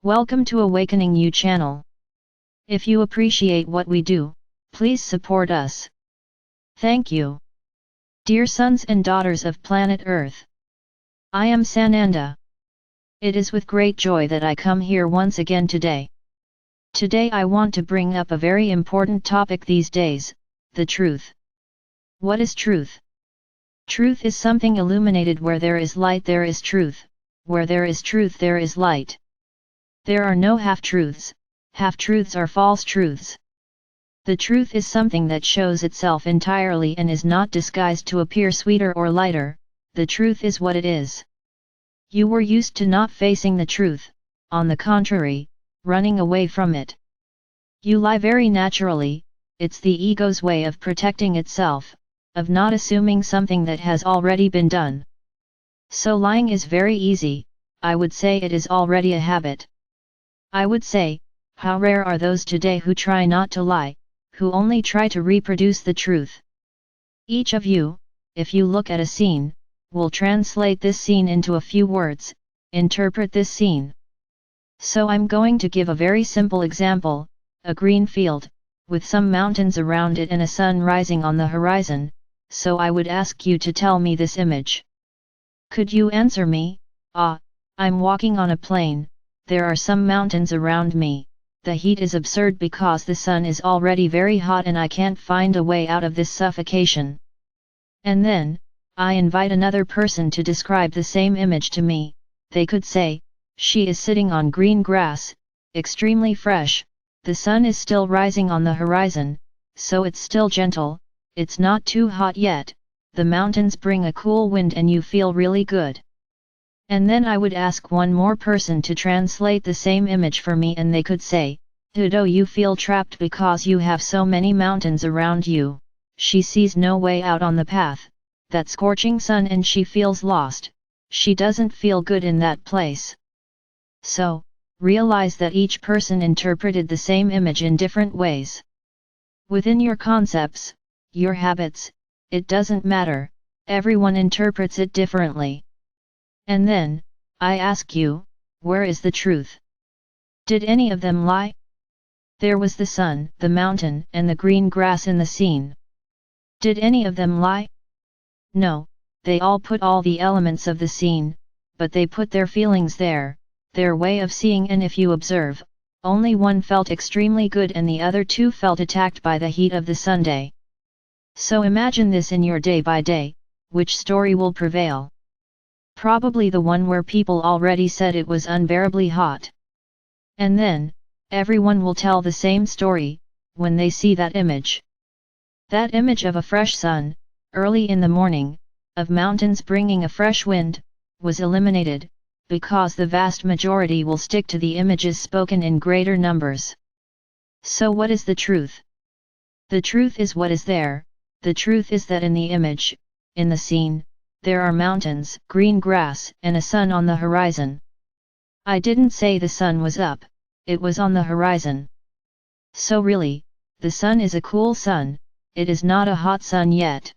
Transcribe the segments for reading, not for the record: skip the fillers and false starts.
Welcome to Awakening You channel. If you appreciate what we do, please support us. Thank you. Dear sons and daughters of planet Earth, I am Sananda. It is with great joy that I come here once again today. Today I want to bring up a very important topic these days, the truth. What is truth? Truth is something illuminated. Where there is light there is truth, where there is truth there is light. There are no half-truths, half-truths are false truths. The truth is something that shows itself entirely and is not disguised to appear sweeter or lighter. The truth is what it is. You were used to not facing the truth, on the contrary, running away from it. You lie very naturally, it's the ego's way of protecting itself, of not assuming something that has already been done. So lying is very easy, I would say it is already a habit. I would say, how rare are those today who try not to lie, who only try to reproduce the truth. Each of you, if you look at a scene, will translate this scene into a few words, interpret this scene. So I'm going to give a very simple example, a green field, with some mountains around it and a sun rising on the horizon, so I would ask you to tell me this image. Could you answer me? I'm walking on a plain, there are some mountains around me, the heat is absurd because the sun is already very hot and I can't find a way out of this suffocation. And then, I invite another person to describe the same image to me. They could say, she is sitting on green grass, extremely fresh, the sun is still rising on the horizon, so it's still gentle, it's not too hot yet, the mountains bring a cool wind and you feel really good. And then I would ask one more person to translate the same image for me and they could say, Dudo, you feel trapped because you have so many mountains around you, she sees no way out on the path, that scorching sun, and she feels lost, she doesn't feel good in that place. So, realize that each person interpreted the same image in different ways. Within your concepts, your habits, it doesn't matter, everyone interprets it differently. And then, I ask you, where is the truth? Did any of them lie? There was the sun, the mountain, and the green grass in the scene. Did any of them lie? No, they all put all the elements of the scene, but they put their feelings there, their way of seeing, and if you observe, only one felt extremely good and the other two felt attacked by the heat of the Sunday. So imagine this in your day by day, which story will prevail? Probably the one where people already said it was unbearably hot. And then, everyone will tell the same story, when they see that image. That image of a fresh sun, early in the morning, of mountains bringing a fresh wind, was eliminated, because the vast majority will stick to the images spoken in greater numbers. So what is the truth? The truth is what is there, the truth is that in the image, in the scene, there are mountains, green grass, and a sun on the horizon. I didn't say the sun was up, it was on the horizon. So really, the sun is a cool sun, it is not a hot sun yet.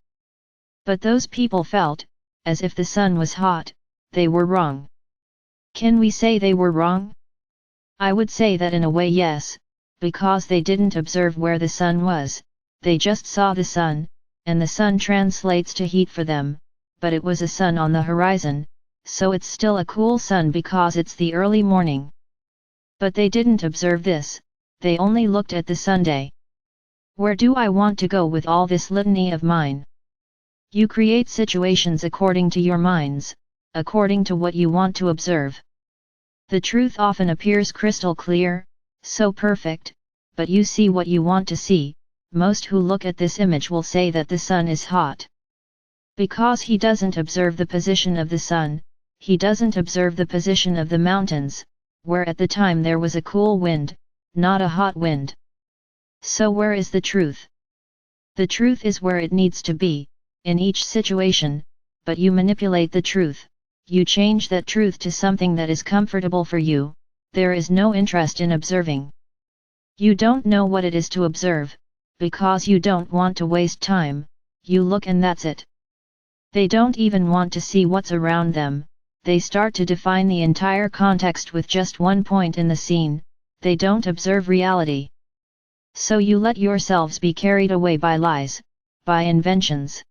But those people felt, as if the sun was hot, they were wrong. Can we say they were wrong? I would say that in a way yes, because they didn't observe where the sun was, they just saw the sun, and the sun translates to heat for them. But it was a sun on the horizon, so it's still a cool sun because it's the early morning. But they didn't observe this, they only looked at the Sunday. Where do I want to go with all this litany of mine? You create situations according to your minds, according to what you want to observe. The truth often appears crystal clear, so perfect, but you see what you want to see. Most who look at this image will say that the sun is hot. Because he doesn't observe the position of the sun, he doesn't observe the position of the mountains, where at the time there was a cool wind, not a hot wind. So where is the truth? The truth is where it needs to be, in each situation, but you manipulate the truth, you change that truth to something that is comfortable for you, there is no interest in observing. You don't know what it is to observe, because you don't want to waste time, you look and that's it. They don't even want to see what's around them, they start to define the entire context with just one point in the scene, they don't observe reality. So you let yourselves be carried away by lies, by inventions.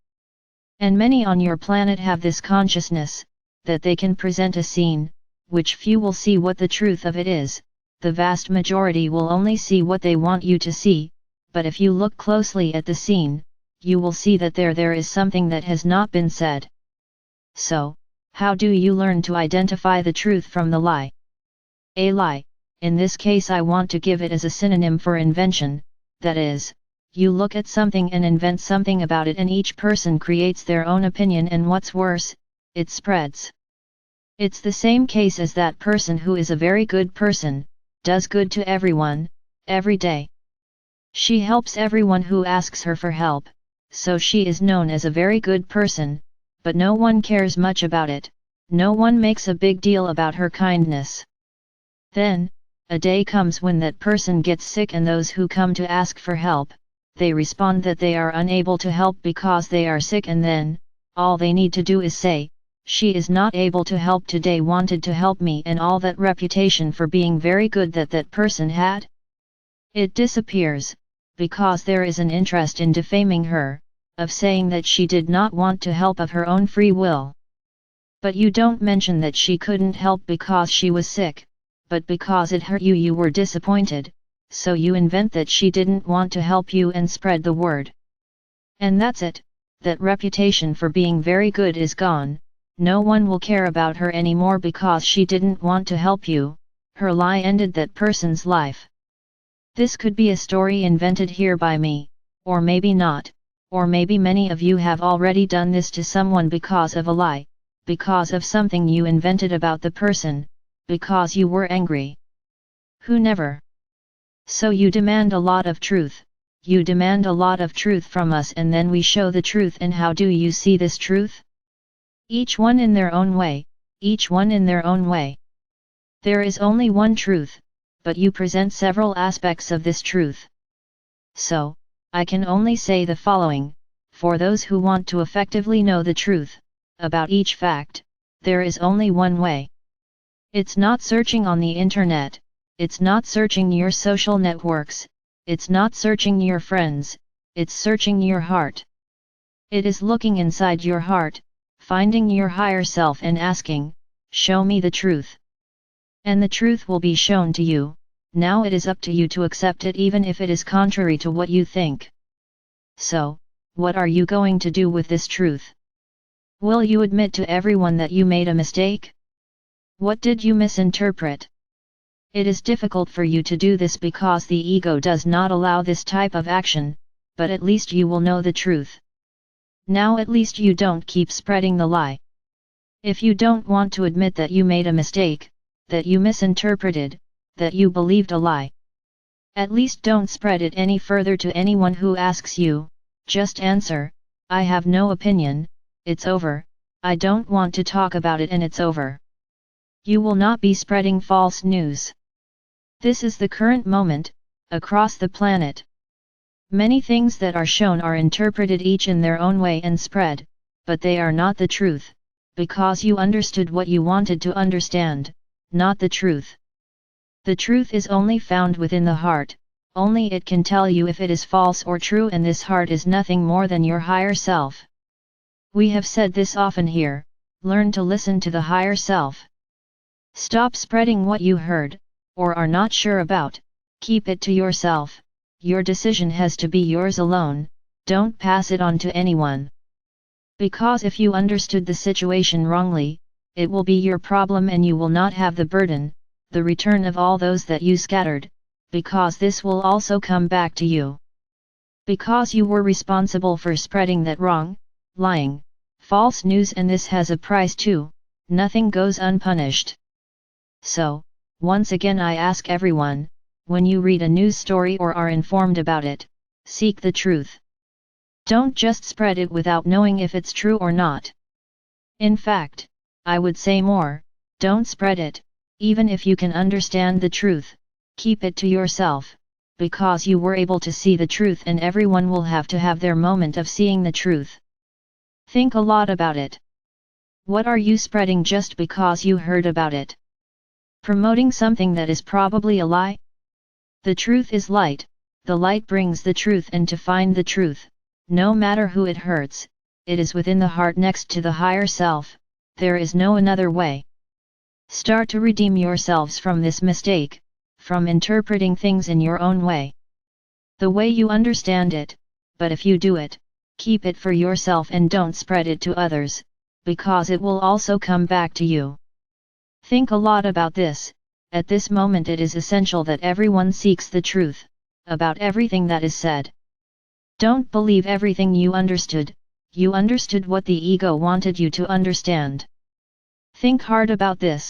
And many on your planet have this consciousness, that they can present a scene, which few will see what the truth of it is, the vast majority will only see what they want you to see, but if you look closely at the scene, you will see that there is something that has not been said. So, how do you learn to identify the truth from the lie? A lie, in this case I want to give it as a synonym for invention, that is, you look at something and invent something about it and each person creates their own opinion and what's worse, it spreads. It's the same case as that person who is a very good person, does good to everyone, every day. She helps everyone who asks her for help, so she is known as a very good person, but no one cares much about it, no one makes a big deal about her kindness. Then, a day comes when that person gets sick and those who come to ask for help, they respond that they are unable to help because they are sick and then, all they need to do is say, she is not able to help today, wanted to help me, and all that reputation for being very good that person had? It disappears, because there is an interest in defaming her, of saying that she did not want to help of her own free will. But you don't mention that she couldn't help because she was sick, but because it hurt you, you were disappointed, so you invent that she didn't want to help you and spread the word. And that's it, that reputation for being very good is gone, no one will care about her anymore because she didn't want to help you, her lie ended that person's life. This could be a story invented here by me, or maybe not, or maybe many of you have already done this to someone because of a lie, because of something you invented about the person, because you were angry. Who never? So you demand a lot of truth, you demand a lot of truth from us and then we show the truth, and how do you see this truth? Each one in their own way, each one in their own way. There is only one truth, but you present several aspects of this truth. So, I can only say the following, for those who want to effectively know the truth, about each fact, there is only one way. It's not searching on the internet, it's not searching your social networks, it's not searching your friends, it's searching your heart. It is looking inside your heart, finding your higher self and asking, show me the truth. And the truth will be shown to you, now it is up to you to accept it even if it is contrary to what you think. So, what are you going to do with this truth? Will you admit to everyone that you made a mistake? What did you misinterpret? It is difficult for you to do this because the ego does not allow this type of action, but at least you will know the truth. Now at least you don't keep spreading the lie. If you don't want to admit that you made a mistake, that you misinterpreted, that you believed a lie, at least don't spread it any further to anyone who asks you, just answer, I have no opinion, it's over, I don't want to talk about it and it's over. You will not be spreading false news. This is the current moment, across the planet. Many things that are shown are interpreted each in their own way and spread, but they are not the truth, because you understood what you wanted to understand, not the truth. The truth is only found within the heart, only it can tell you if it is false or true, and this heart is nothing more than your higher self. We have said this often here, learn to listen to the higher self. Stop spreading what you heard, or are not sure about, keep it to yourself, your decision has to be yours alone, don't pass it on to anyone. Because if you understood the situation wrongly, it will be your problem and you will not have the burden, the return of all those that you scattered, because this will also come back to you. Because you were responsible for spreading that wrong, lying, false news, and this has a price too, nothing goes unpunished. So, once again I ask everyone, when you read a news story or are informed about it, seek the truth. Don't just spread it without knowing if it's true or not. In fact, I would say more, don't spread it, even if you can understand the truth, keep it to yourself, because you were able to see the truth and everyone will have to have their moment of seeing the truth. Think a lot about it. What are you spreading just because you heard about it? Promoting something that is probably a lie? The truth is light, the light brings the truth, and to find the truth, no matter who it hurts, it is within the heart next to the higher self, there is no another way. Start to redeem yourselves from this mistake, from interpreting things in your own way. The way you understand it, but if you do it, keep it for yourself and don't spread it to others, because it will also come back to you. Think a lot about this. At this moment it is essential that everyone seeks the truth, about everything that is said. Don't believe everything you understood what the ego wanted you to understand. Think hard about this.